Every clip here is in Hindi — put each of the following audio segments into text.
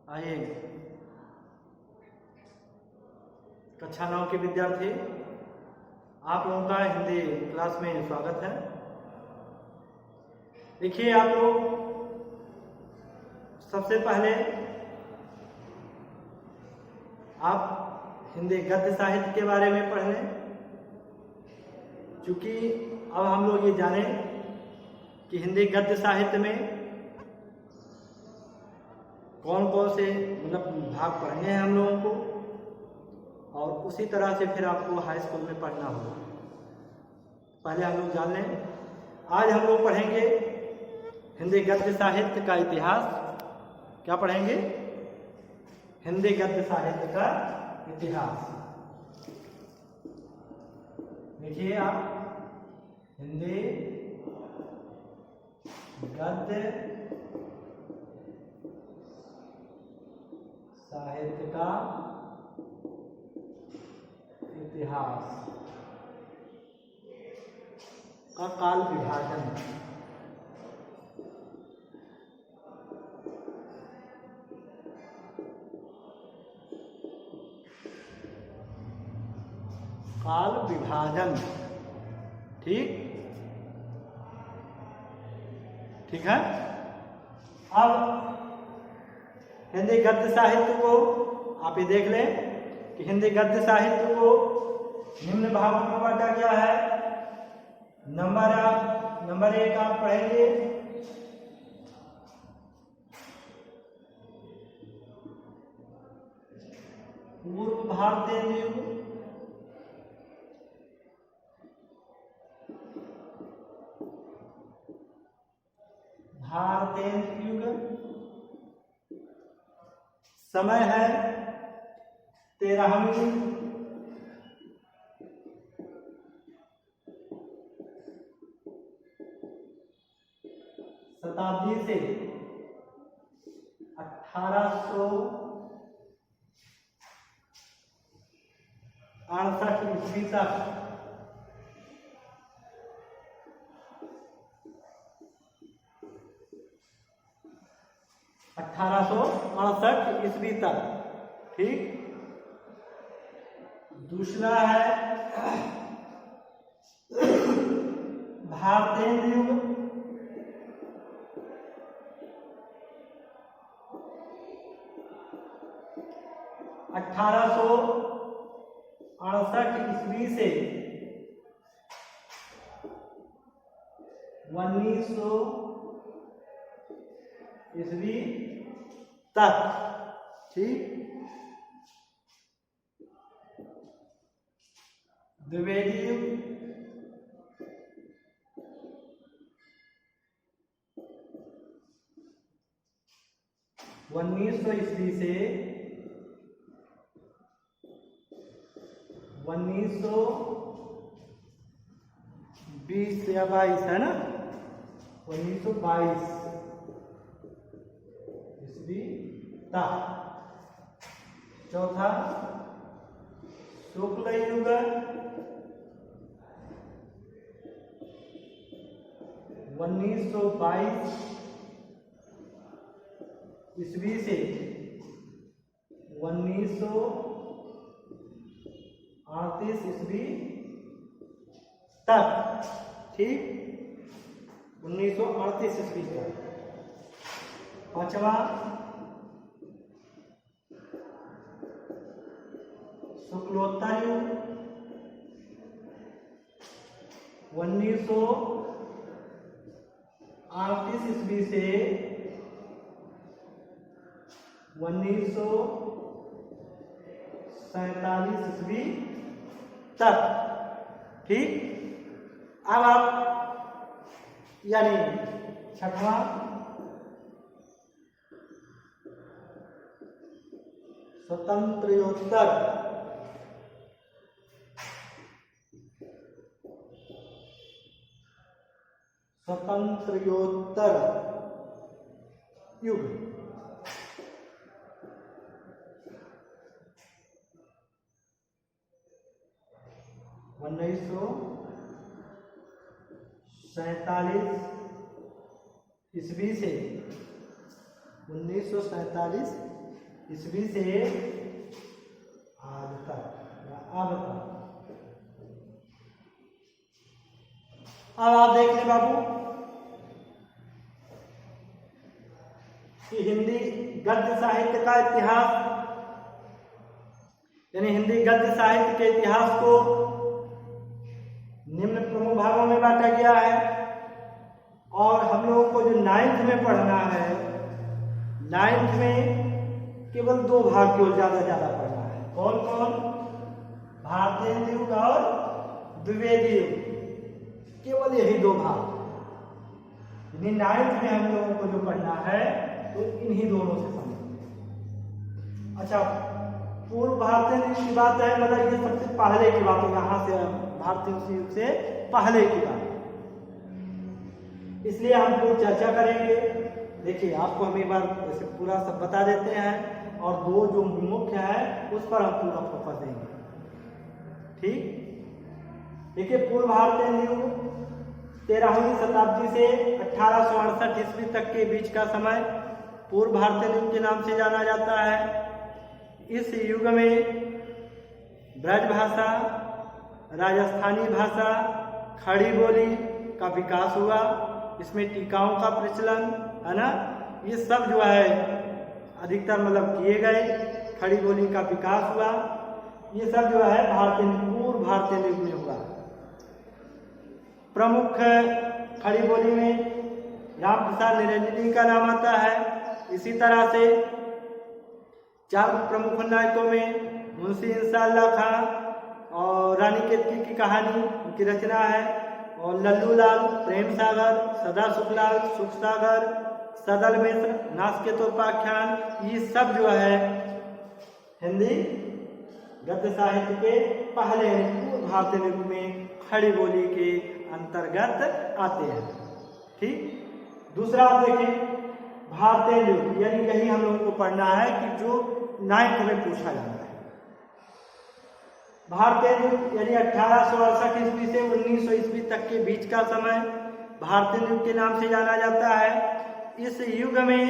आइए कक्षा 9 के विद्यार्थी, आप लोगों का हिंदी क्लास में स्वागत है। देखिए, आप लोग सबसे पहले आप हिंदी गद्य साहित्य के बारे में पढ़ लें, क्योंकि अब हम लोग ये जाने कि हिंदी गद्य साहित्य में कौन कौन से भाग पढ़ने हैं हम लोगों को, और उसी तरह से फिर आपको हाई स्कूल में पढ़ना होगा। पहले हम लोग जान लें। आज हम लोग पढ़ेंगे हिंदी गद्य साहित्य का इतिहास। क्या पढ़ेंगे? हिंदी गद्य साहित्य का इतिहास। देखिए आप, हिंदी गद्य साहित्य का इतिहास का काल विभाजन। काल विभाजन, ठीक है। अब हिंदी गद्य साहित्य को आप ये देख लें कि हिंदी गद्य साहित्य को निम्न भागों में बांटा गया है। नंबर 1 आप पढ़ेंगे पूर्व भारतीय युग, भारतीय युग। समय है 13वीं शताब्दी से 1868 ईस्वी तक। ईस्वी तक, ठीक। दूसरा है भारतीय युग, ईस्वी से 1900 ईस्वी तक, ठीक। द्विवेदी युग, 1900 ईस्वी से 1920 या 22, है ना, 1922 ईस्वी तक। चौथा शुक्ल युग, 1922 ईस्वी से 1938 ईस्वी तक, ठीक। 1938 ईस्वी तक। पांचवा शुक्लोत्तर युग, 1938 ईस्वी से 1947 ईस्वी तक, ठीक। अब आप यानी छठवां स्वतंत्रोत्तर युग, 1947 ईस्वी से 1947 ईस्वी से आज तक या अब तक। अब आप देख लें बाबू कि हिंदी गद्य साहित्य का इतिहास, यानी हिंदी गद्य साहित्य के इतिहास को निम्न प्रमुख भागों में बांटा गया है। और हम लोगों को जो 9th में पढ़ना है, 9th में केवल 2 भाग केवल ज्यादा पढ़ना है। कौन कौन? भारतेंदु युग और द्विवेदी युग, केवल यही 2 भाग। यानी 9th में हम लोगों को जो पढ़ना है तो इन्हीं दोनों से समझेंगे। अच्छा, पूर्व भारतीय युग की बात है, मतलब ये सबसे पहले की बात है, यहाँ से भारतीय युग से पहले की बात, इसलिए हम लोग चर्चा करेंगे। देखिए, आपको हम एक बार ऐसे पूरा सब बता देते हैं और 2 जो मुख्य है उस पर हम पूरा फोकस देंगे। ठीक, देखिए, पूर्व भारतीय युग 13वीं शताब्दी से 1868 ईस्वी तक के बीच का समय पूर्व भारतीय युग के नाम से जाना जाता है। इस युग में ब्रज भाषा, राजस्थानी भाषा, खड़ी बोली का विकास हुआ। इसमें टीकाओं का प्रचलन है ना, ये सब जो है अधिकतर मतलब किए गए। खड़ी बोली का विकास हुआ, ये सब जो है पूर्व भारतीय युग में हुआ। प्रमुख खड़ी बोली में राम प्रसाद निरंजनी का नाम आता है। इसी तरह से 4 प्रमुख नायकों में मुंशी इंशाअल्लाह खां और रानी केतकी की कहानी उनकी रचना है, और लल्लू लाल, प्रेम सागर, सदा सुखलाल, सुख सागर, सदल मिश्र, नासकेतोपाख्यान, ये सब जो है हिंदी गद्य साहित्य के पहले पूर्व भारतीय युग में खड़ी बोली के अंतर्गत आते हैं। ठीक, दूसरा आप देखें भारतीय युग, यानी यही हम लोगों को पढ़ना है कि जो 9th में पूछा जाता है। भारतीय युग यानी 1868 ईस्वी से 1900 ईस्वी तक के बीच का समय भारतीय युग के नाम से जाना जाता है। इस युग में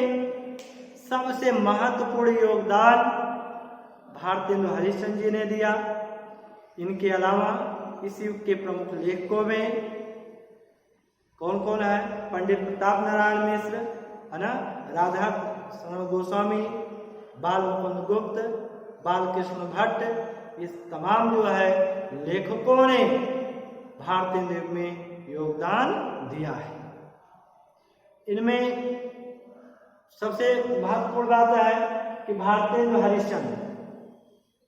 सबसे महत्वपूर्ण योगदान भारतेंदु हरिश्चंद्र जी ने दिया। इनके अलावा इस युग के प्रमुख लेखकों में कौन कौन है? पंडित प्रताप नारायण मिश्र है ना, राधा गोस्वामी, बाल मुकुंद गुप्त, बालकृष्ण भट्ट, इस तमाम जो है लेखकों ने भारतीय युग में योगदान दिया है। इनमें सबसे महत्वपूर्ण बात है कि भारतेंदु हरिश्चंद्र,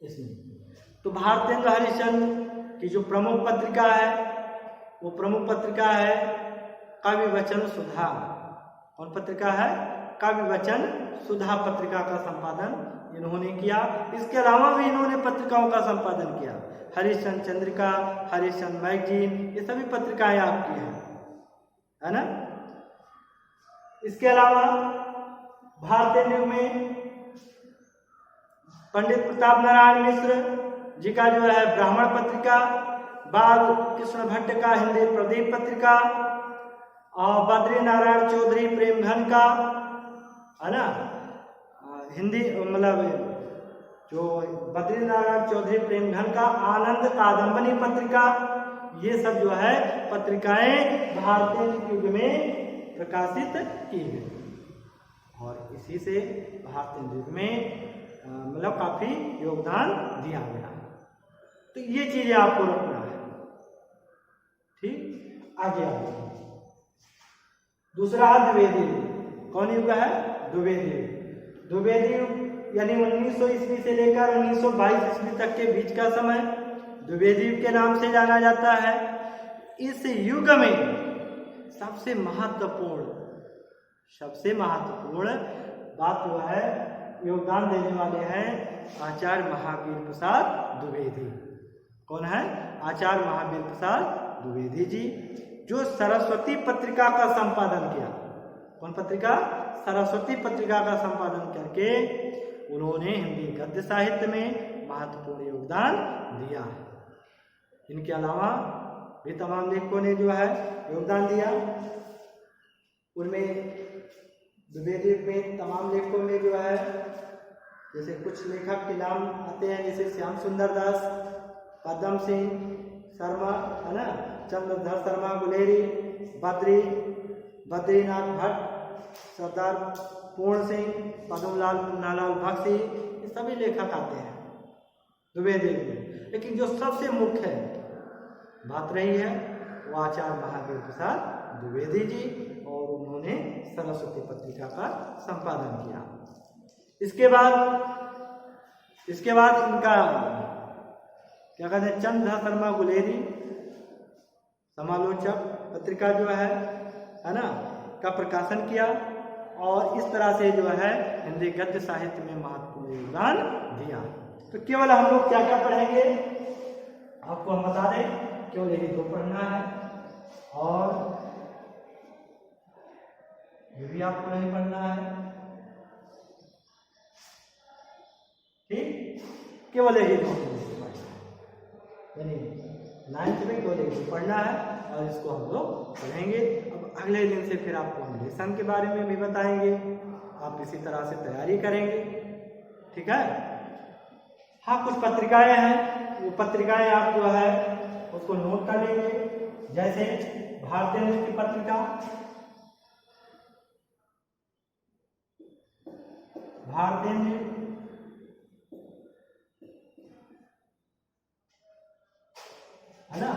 इसमें तो भारतेंदु हरिश्चंद्र की जो प्रमुख पत्रिका है वो प्रमुख पत्रिका है काव्य वचन सुधा। कौन पत्रिका है? काव्य वचन सुधा पत्रिका का संपादन इन्होंने किया। इसके अलावा भी इन्होंने पत्रिकाओं का संपादन किया। हरिश्चंद्र चंद्रिका, हरिश्चंद्र मैगजीन, ये सभी पत्रिकाएं आपकी हैं, है ना। इसके अलावा भारतीय युग में पंडित प्रताप नारायण मिश्र जी का जो है ब्राह्मण पत्रिका, बाल कृष्ण भट्ट का हिंदी प्रदीप पत्रिका, और बद्री नारायण चौधरी प्रेमघन का है ना हिंदी, मतलब जो बद्री नारायण चौधरी प्रेमघन का आनंद कादम्बनी पत्रिका, ये सब जो है पत्रिकाएं भारतीय युग में प्रकाशित की गई और इसी से भारतीय युग में मतलब काफी योगदान दिया गया। तो ये चीजें आपको रखना है। ठीक, आगे आगे दूसरा द्विवेदी युग। कौन युग है? द्विवेदी युग। द्विवेदी युग यानी 1900 ईस्वी से लेकर 1922 ईस्वी तक के बीच का समय द्विवेदी युग के नाम से जाना जाता है। इस युग में सबसे महत्वपूर्ण बात जो है योगदान देने वाले हैं आचार्य महावीर प्रसाद द्विवेदी। कौन है? आचार्य महावीर प्रसाद द्विवेदी जी, जो सरस्वती पत्रिका का संपादन किया। कौन पत्रिका? सरस्वती पत्रिका का संपादन करके उन्होंने हिंदी गद्य साहित्य में महत्वपूर्ण योगदान दिया है। इनके अलावा भी तमाम लेखकों ने जो है योगदान दिया। उनमें द्विवेदी में तमाम लेखकों में जो है जैसे कुछ लेखक के नाम आते हैं, जैसे श्याम सुंदर दास, पद्म सिंह शर्मा, है ना, चंद्रधर शर्मा गुलेरी, बद्रीनाथ भट्ट, सरदार पूर्ण सिंह, पद्मलाल मुन्नालाल बख्शी, ये सभी लेखक आते हैं द्विवेदी में। लेकिन जो सबसे मुख्य बात रही है वो आचार्य महावीर प्रसाद द्विवेदी जी, और उन्होंने सरस्वती पत्रिका का संपादन किया। इसके बाद इनका क्या कहते हैं, चंद्रधर शर्मा गुलेरी समालोचक पत्रिका जो है ना, का प्रकाशन किया, और इस तरह से जो है हिंदी गद्य साहित्य में महत्वपूर्ण योगदान दिया। तो केवल हम लोग क्या क्या पढ़ेंगे, आपको हम बता दें, केवल यही दो पढ़ना है, और ये भी आपको नहीं पढ़ना है, ठीक, केवल यही दो, यानी 9th में केवल यही पढ़ना है, और इसको हम लोग पढ़ेंगे। अब अगले दिन से फिर आपको हम लेसन के बारे में भी बताएंगे, आप इसी तरह से तैयारी करेंगे, ठीक है। हाँ, कुछ पत्रिकाएं हैं, वो पत्रिकाएं आप जो है उसको नोट कर लेंगे, जैसे भारतेंदु की पत्रिका, भारतेंदु, है ना,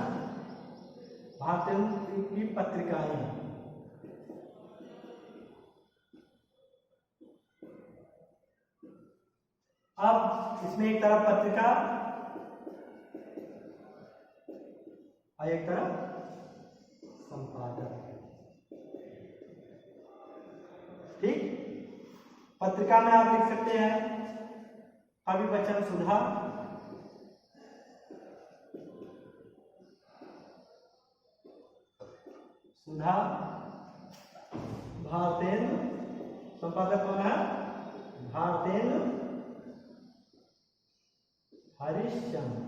भारतेंदु की पत्रिकाएं, अब इसमें एक तरफ पत्रिका और एक तरफ संपादक, ठीक। पत्रिका में आप लिख सकते हैं कवि वचन सुधा, भारतेंदु, संपादक कौन है, भारतेंदु हरिश्चंद्र,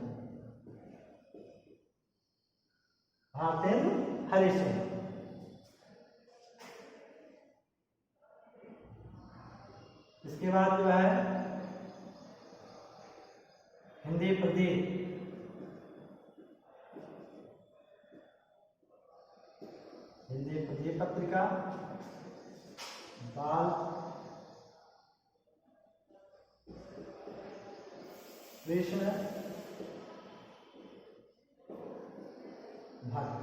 भारतेंदु हरिश्चंद्र। इसके बाद जो है हिंदी प्रदीप, हिंदी प्रदीप पत्रिका, बाल कृष्ण भट्ट,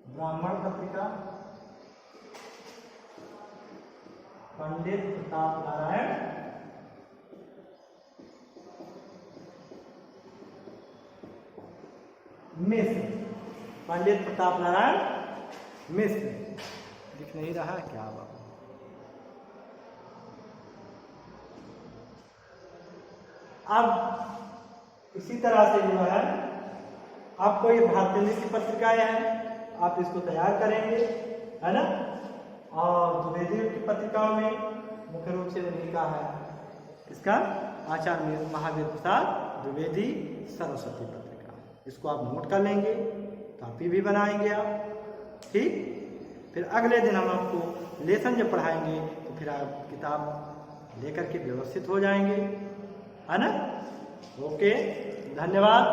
ब्राह्मण पत्रिका, पंडित प्रताप नारायण मिश्र, पंडित प्रताप नारायण मिश्र। दिख नहीं रहा क्या बाबा? अब इसी तरह से जो है आपको ये भारतेंदु की पत्रिकाएं हैं, आप इसको तैयार करेंगे, है ना। और द्विवेदी की पत्रिकाओं में मुख्य रूप से उन्हीं का है, इसका आचार्य महावीर प्रसाद द्विवेदी सरस्वती पत्रिका, इसको आप नोट कर लेंगे, कॉपी भी बनाएंगे आप, ठीक। फिर अगले दिन हम आपको लेसन जब पढ़ाएंगे तो फिर आप किताब लेकर के व्यवस्थित हो जाएंगे, है ना। ओके, धन्यवाद।